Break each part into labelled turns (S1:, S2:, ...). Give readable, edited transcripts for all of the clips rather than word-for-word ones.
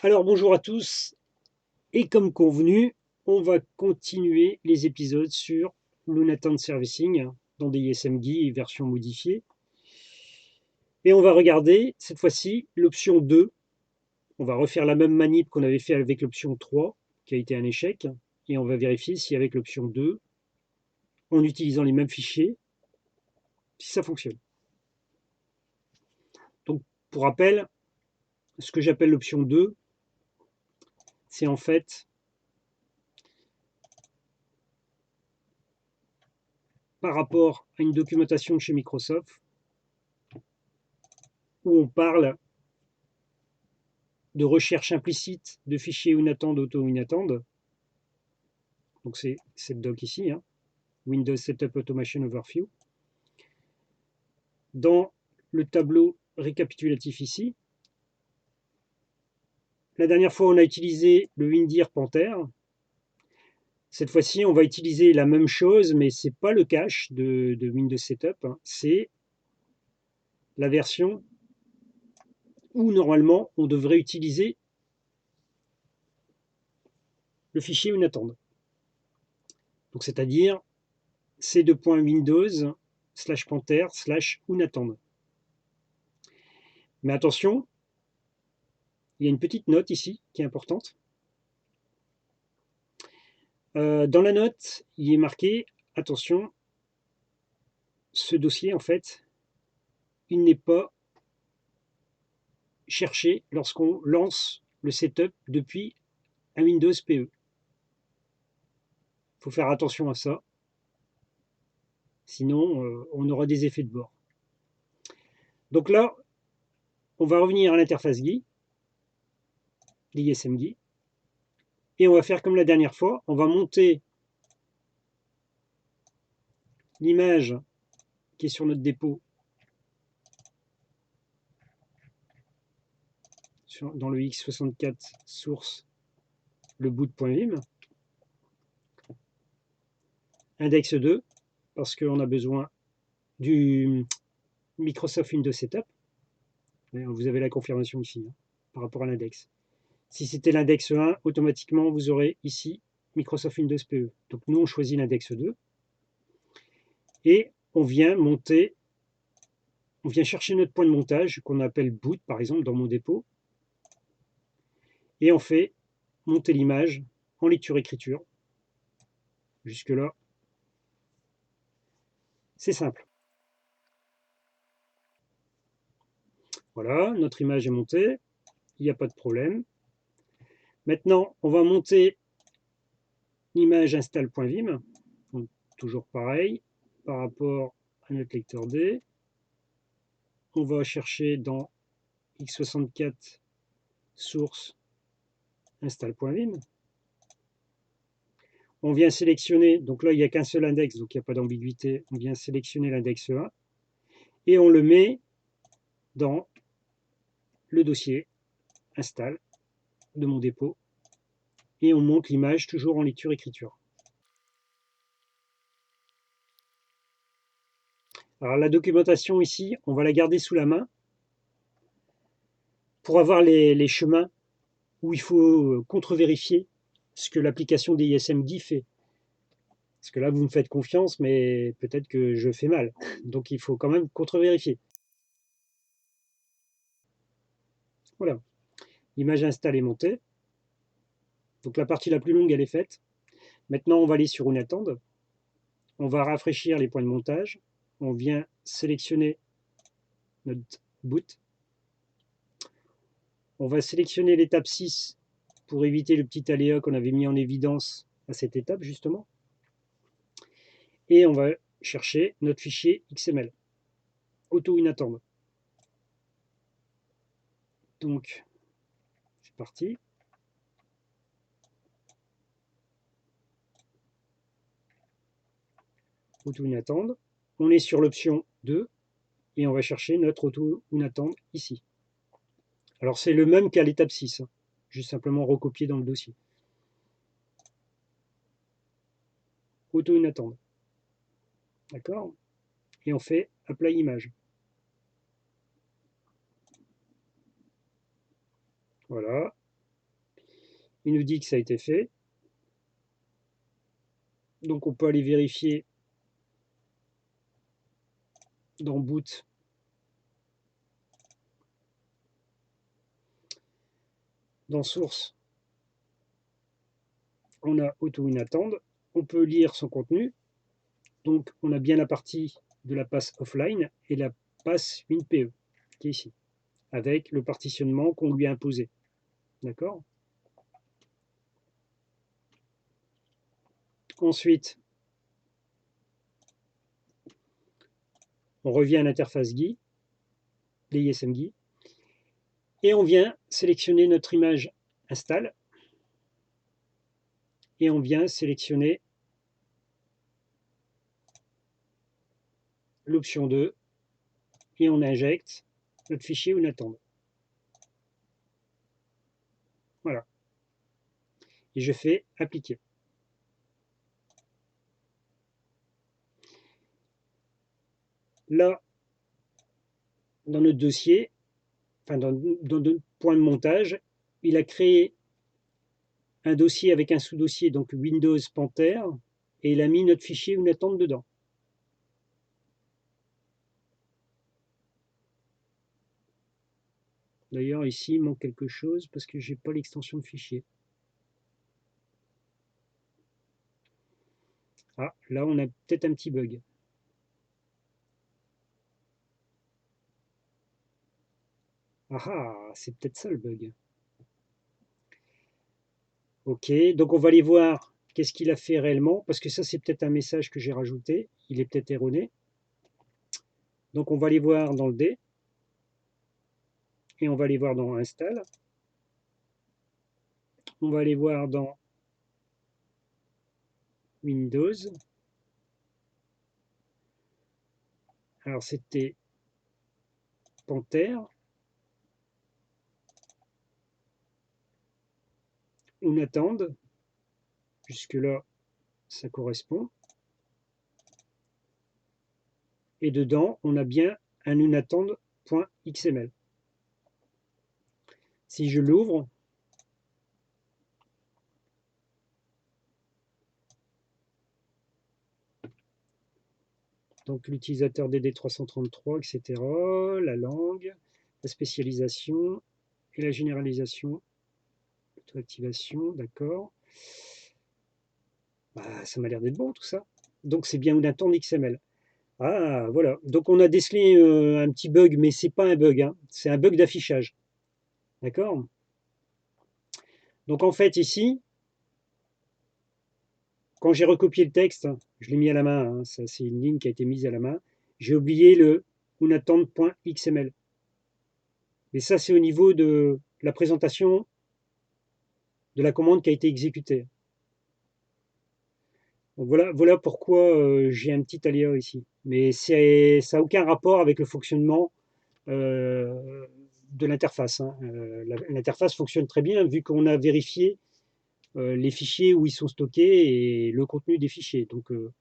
S1: Alors bonjour à tous, et comme convenu, on va continuer les épisodes sur l'Unattend Servicing dans des ISMGI version modifiée. Et on va regarder cette fois-ci l'option 2. On va refaire la même manip qu'on avait fait avec l'option 3, qui a été un échec, et on va vérifier si avec l'option 2, en utilisant les mêmes fichiers, si ça fonctionne. Donc pour rappel, ce que j'appelle l'option 2, c'est en fait par rapport à une documentation de chez Microsoft où on parle de recherche implicite de fichiers Unattend auto-Unattend. Donc c'est cette doc ici, hein, Windows Setup Automation Overview. Dans le tableau récapitulatif ici, la dernière fois on a utilisé le Windir Panther. Cette fois-ci on va utiliser la même chose, mais ce n'est pas le cache de Windows Setup, hein, c'est la version où normalement on devrait utiliser le fichier Unattend. Donc c'est-à-dire c2.windows/panther/unattend. Mais attention, il y a une petite note ici qui est importante. Dans la note, il est marqué, attention, ce dossier, en fait, il n'est pas cherché lorsqu'on lance le setup depuis un Windows PE. Il faut faire attention à ça, sinon on aura des effets de bord. Donc là, on va revenir à l'interface GUI, l'ISM GUI, et on va faire comme la dernière fois, on va monter l'image qui est sur notre dépôt dans le x64 source, le boot.vim, index 2, parce qu'on a besoin du Microsoft Windows Setup. Vous avez la confirmation ici, hein, par rapport à l'index. Si c'était l'index 1, automatiquement, vous aurez ici Microsoft Windows PE. Donc nous, on choisit l'index 2. Et on vient monter, on vient chercher notre point de montage, qu'on appelle boot, par exemple, dans mon dépôt. Et on fait monter l'image en lecture-écriture. Jusque-là, c'est simple. Voilà, notre image est montée. Il n'y a pas de problème. Maintenant, on va monter l'image install.vim. Donc, toujours pareil, par rapport à notre lecteur D. On va chercher dans x64 source install.vim. On vient sélectionner, donc là il n'y a qu'un seul index, donc il n'y a pas d'ambiguïté. On vient sélectionner l'index 1 et on le met dans le dossier install de mon dépôt et on monte l'image toujours en lecture-écriture. Alors la documentation ici, on va la garder sous la main pour avoir les chemins où il faut contre-vérifier ce que l'application DISMD fait. Parce que là, vous me faites confiance, mais peut-être que je fais mal. Donc il faut quand même contre-vérifier. Voilà. L'image install est montée. Donc la partie la plus longue, elle est faite. Maintenant, on va aller sur Unattend. On va rafraîchir les points de montage. On vient sélectionner notre boot. On va sélectionner l'étape 6 pour éviter le petit aléa qu'on avait mis en évidence à cette étape, justement. Et on va chercher notre fichier XML, auto-Unattend. Donc, c'est parti. Auto-Unattend. On est sur l'option 2 et on va chercher notre auto-Unattend ici. Alors c'est le même qu'à l'étape 6, hein, juste simplement recopier dans le dossier. Auto-Unattend. D'accord? Et on fait Apply Image. Voilà. il nous dit que ça a été fait. Donc on peut aller vérifier dans boot. Dans source, on a auto-inattend. On peut lire son contenu. Donc on a bien la partie de la passe offline et la passe WinPE qui est ici, avec le partitionnement qu'on lui a imposé. D'accord? Ensuite, on revient à l'interface GUI, l'ISM GUI, et on vient sélectionner notre image install, et on vient sélectionner l'option 2, et on injecte notre fichier unattend. Voilà. Et je fais appliquer. Là, dans notre dossier, enfin dans notre point de montage, il a créé un dossier avec un sous-dossier, donc Windows Panther, et il a mis notre fichier unattend dedans. D'ailleurs, ici, il manque quelque chose parce que je n'ai pas l'extension de fichier. Ah, là, on a peut-être un petit bug. Ah ah, c'est peut-être ça le bug. Ok, donc on va aller voir qu'est-ce qu'il a fait réellement, parce que ça, c'est peut-être un message que j'ai rajouté. Il est peut-être erroné. Donc on va aller voir dans le D, et on va aller voir dans Install. On va aller voir dans Windows. Alors c'était Panther. Unattend. Jusque-là, ça correspond. Et dedans, on a bien un unattend.xml. Si je l'ouvre, donc l'utilisateur DD333, etc., la langue, la spécialisation et la généralisation, auto-activation, d'accord. Bah, ça m'a l'air d'être bon tout ça. Donc c'est bien unattend XML. Ah, voilà. Donc on a décelé un petit bug, mais c'est pas un bug, hein. C'est un bug d'affichage. D'accord? Donc en fait ici, quand j'ai recopié le texte, je l'ai mis à la main, hein, ça c'est une ligne qui a été mise à la main, j'ai oublié le unattend.xml. Mais ça c'est au niveau de la présentation de la commande qui a été exécutée. Donc voilà pourquoi j'ai un petit aléa ici. Mais ça n'a aucun rapport avec le fonctionnement de l'interface, hein. L'interface fonctionne très bien vu qu'on a vérifié les fichiers où ils sont stockés et le contenu des fichiers. Donc il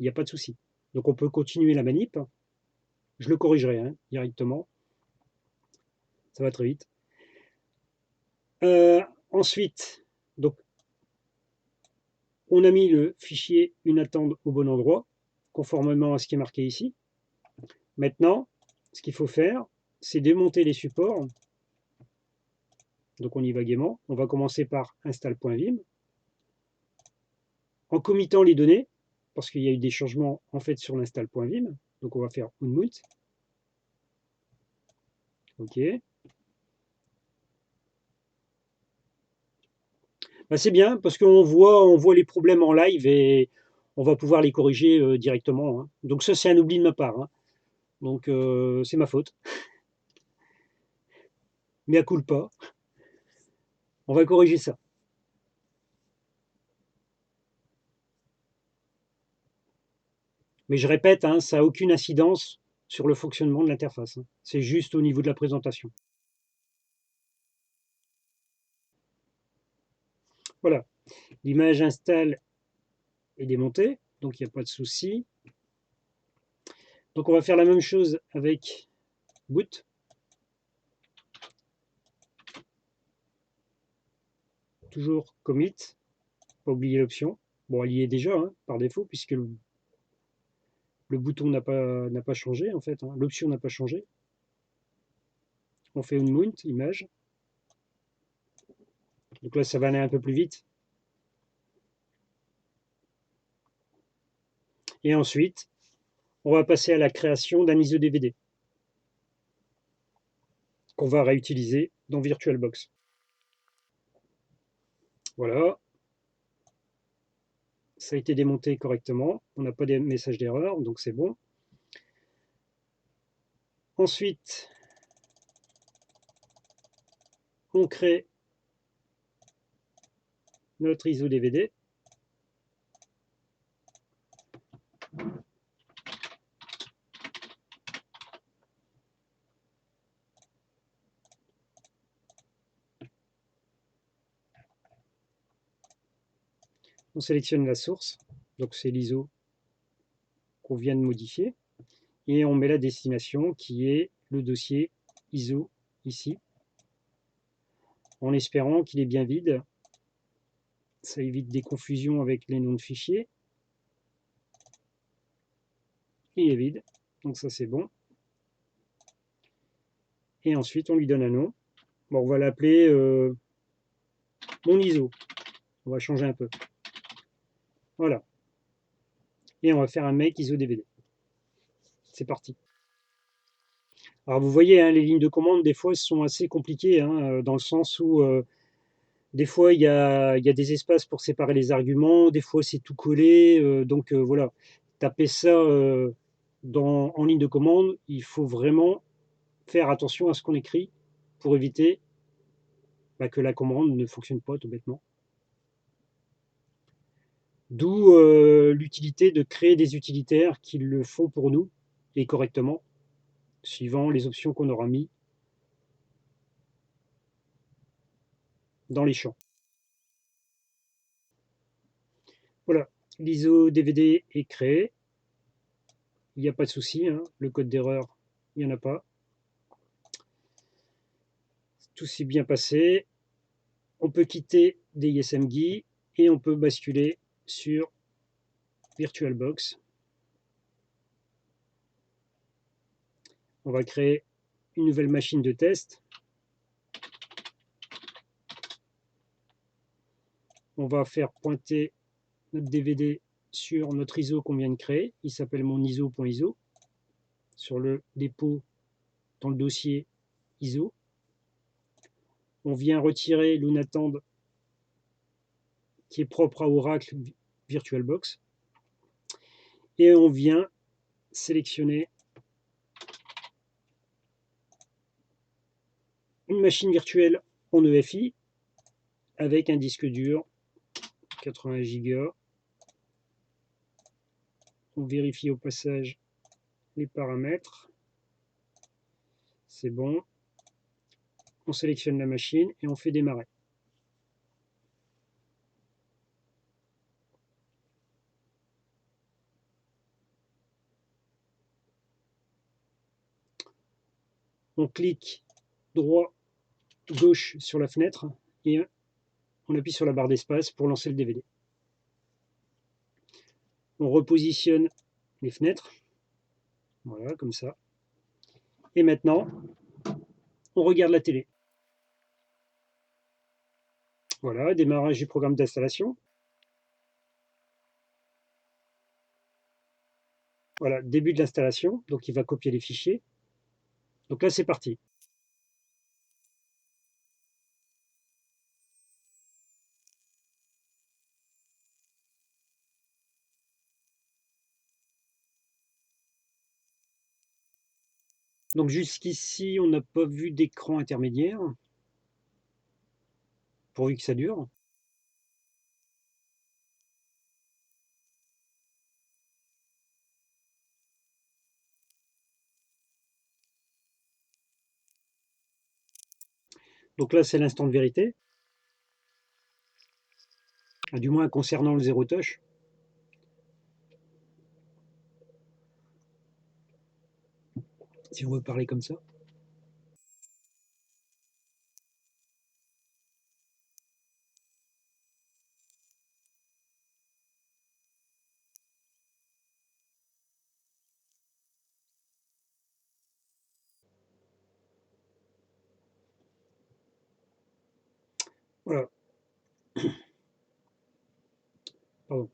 S1: n'y a pas de souci. Donc on peut continuer la manip. Je le corrigerai, hein, directement. Ça va très vite. Ensuite, donc, on a mis le fichier unattend au bon endroit, conformément à ce qui est marqué ici. Maintenant, ce qu'il faut faire, c'est démonter les supports. Donc on y va gaiement. On va commencer par install.vim. En committant les données, parce qu'il y a eu des changements en fait sur l'install.vim. Donc on va faire unmute. OK. Bah, c'est bien parce qu'on voit les problèmes en live et on va pouvoir les corriger directement, hein. Donc ça, c'est un oubli de ma part, hein. Donc c'est ma faute. Mea culpa. On va corriger ça. Mais je répète, hein, ça n'a aucune incidence sur le fonctionnement de l'interface, hein. C'est juste au niveau de la présentation. Voilà. L'image install est démontée, donc il n'y a pas de souci. Donc on va faire la même chose avec boot. toujours commit, pas oublier l'option. Bon, elle y est déjà hein, par défaut, puisque le bouton n'a pas changé en fait, hein. L'option n'a pas changé. On fait unmount, image. Donc là, ça va aller un peu plus vite. Et ensuite, on va passer à la création d'un ISO DVD qu'on va réutiliser dans VirtualBox. Voilà, ça a été démonté correctement. On n'a pas de message d'erreur, donc c'est bon. Ensuite, on crée notre ISO DVD. On sélectionne la source, donc c'est l'ISO qu'on vient de modifier, et on met la destination qui est le dossier ISO ici, en espérant qu'il est bien vide. Ça évite des confusions avec les noms de fichiers. Il est vide, donc ça c'est bon. Et ensuite on lui donne un nom. Bon, on va l'appeler mon ISO. On va changer un peu. Voilà. Et on va faire un make ISO DVD. C'est parti. Alors vous voyez, hein, les lignes de commande, des fois, sont assez compliquées, hein, dans le sens où des fois, il y a des espaces pour séparer les arguments, des fois, c'est tout collé. Donc voilà, taper ça en ligne de commande, il faut vraiment faire attention à ce qu'on écrit pour éviter que la commande ne fonctionne pas tout bêtement. D'où l'utilité de créer des utilitaires qui le font pour nous et correctement, suivant les options qu'on aura mis dans les champs. Voilà, l'ISO DVD est créé. Il n'y a pas de souci, hein, le code d'erreur, il n'y en a pas. Tout s'est bien passé. On peut quitter DISMGui et on peut basculer sur VirtualBox. On va créer une nouvelle machine de test. On va faire pointer notre DVD sur notre ISO qu'on vient de créer. Il s'appelle mon ISO.ISO sur le dépôt dans le dossier ISO. On vient retirer l'Unattend qui est propre à Oracle VirtualBox. Et on vient sélectionner une machine virtuelle en EFI avec un disque dur 80 Go. On vérifie au passage les paramètres. C'est bon. On sélectionne la machine et on fait démarrer. On clique droit, gauche sur la fenêtre et on appuie sur la barre d'espace pour lancer le DVD. On repositionne les fenêtres. Voilà, comme ça. Et maintenant, on regarde la télé. Voilà, démarrage du programme d'installation. Voilà, début de l'installation. Donc, il va copier les fichiers. Donc là, c'est parti. Donc jusqu'ici, on n'a pas vu d'écran intermédiaire, pourvu que ça dure. Donc là, c'est l'instant de vérité, du moins concernant le zéro touch. Si on veut parler comme ça. Pardon.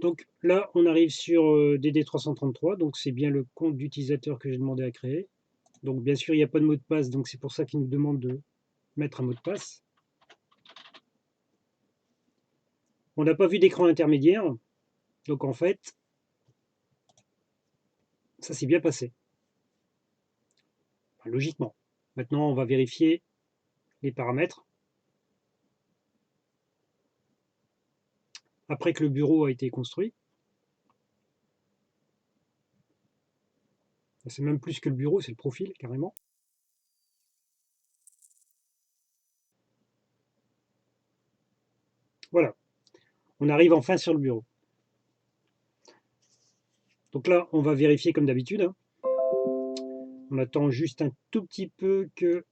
S1: Donc là, on arrive sur DD333, donc c'est bien le compte d'utilisateur que j'ai demandé à créer. Donc bien sûr, il n'y a pas de mot de passe, donc c'est pour ça qu'il nous demande de mettre un mot de passe. On n'a pas vu d'écran intermédiaire, donc en fait, ça s'est bien passé, enfin, logiquement. Maintenant, on va vérifier les paramètres. Après que le bureau a été construit, c'est même plus que le bureau, c'est le profil carrément. Voilà, on arrive enfin sur le bureau. Donc là, on va vérifier comme d'habitude, hein. On attend juste un tout petit peu que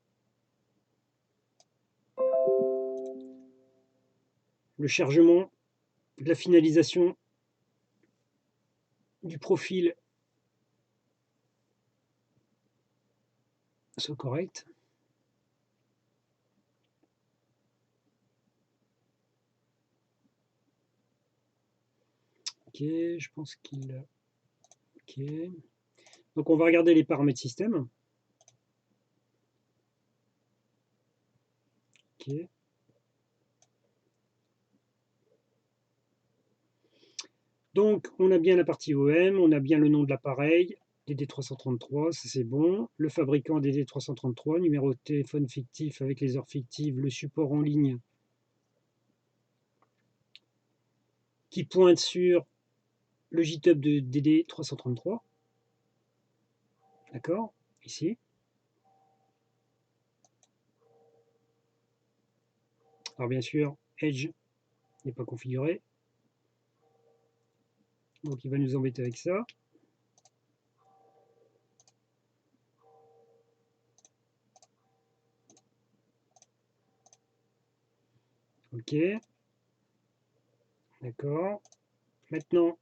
S1: le chargement, la finalisation du profil soit correcte. Ok, je pense qu'il a... Ok. Donc on va regarder les paramètres système. Ok. Donc on a bien la partie OM, on a bien le nom de l'appareil, DD333, ça c'est bon. Le fabricant DD333, numéro de téléphone fictif avec les heures fictives, le support en ligne qui pointe sur le GitHub de DD333. D'accord, ici. Alors bien sûr, Edge n'est pas configuré. Donc il va nous embêter avec ça. Ok. D'accord. Maintenant,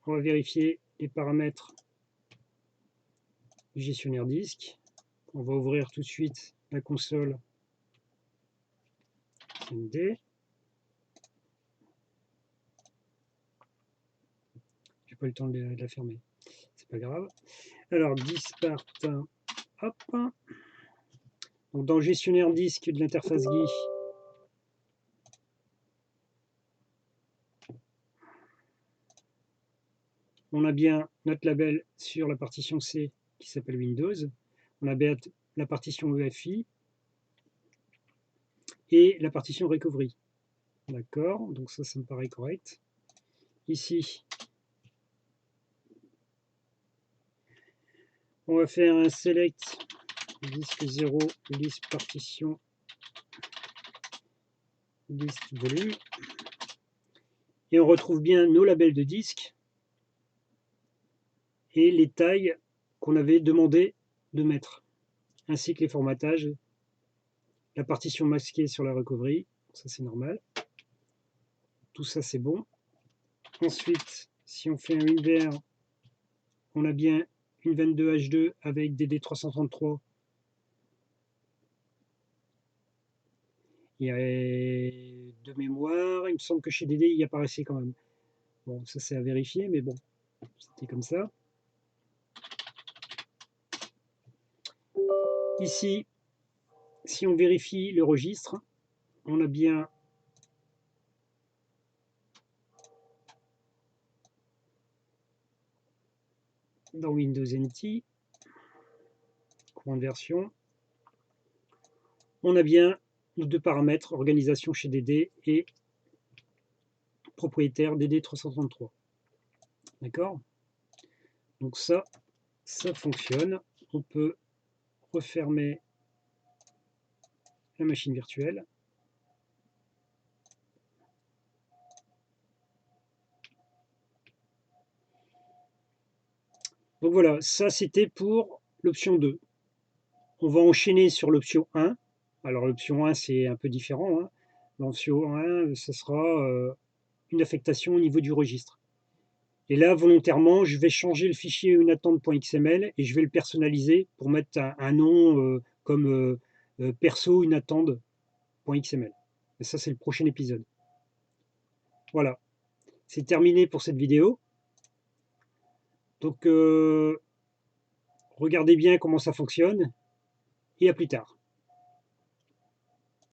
S1: on va vérifier les paramètres du gestionnaire disque. On va ouvrir tout de suite la console CMD. J'ai pas eu le temps de la fermer. C'est pas grave. Alors, dispart, hop. Donc, dans le gestionnaire disque de l'interface GUI, on a bien notre label sur la partition C qui s'appelle Windows. On a bien la partition EFI et la partition Recovery. D'accord, donc ça me paraît correct. Ici, on va faire un select disque 0, list partition, list volume. Et on retrouve bien nos labels de disque et les tailles qu'on avait demandé de mettre, ainsi que les formatages, la partition masquée sur la recovery, ça c'est normal. Tout ça c'est bon. Ensuite, si on fait un univers, on a bien une 22H2 avec DD333. Il y a de mémoire, il me semble que chez DD il y apparaissait quand même. Bon, ça c'est à vérifier, mais bon, c'était comme ça. Ici, si on vérifie le registre, on a bien dans Windows NT, courant de version, on a bien nos deux paramètres, organisation chez DD et propriétaire DD333. D'accord? Donc ça fonctionne. On peut refermer la machine virtuelle. Donc voilà, ça c'était pour l'option 2. On va enchaîner sur l'option 1. Alors l'option 1 c'est un peu différent, hein. L'option 1, ce sera une affectation au niveau du registre. Et là, volontairement, je vais changer le fichier unattente.xml et je vais le personnaliser pour mettre un nom comme perso unattente.xml. Et ça, c'est le prochain épisode. Voilà. C'est terminé pour cette vidéo. Donc, regardez bien comment ça fonctionne et à plus tard.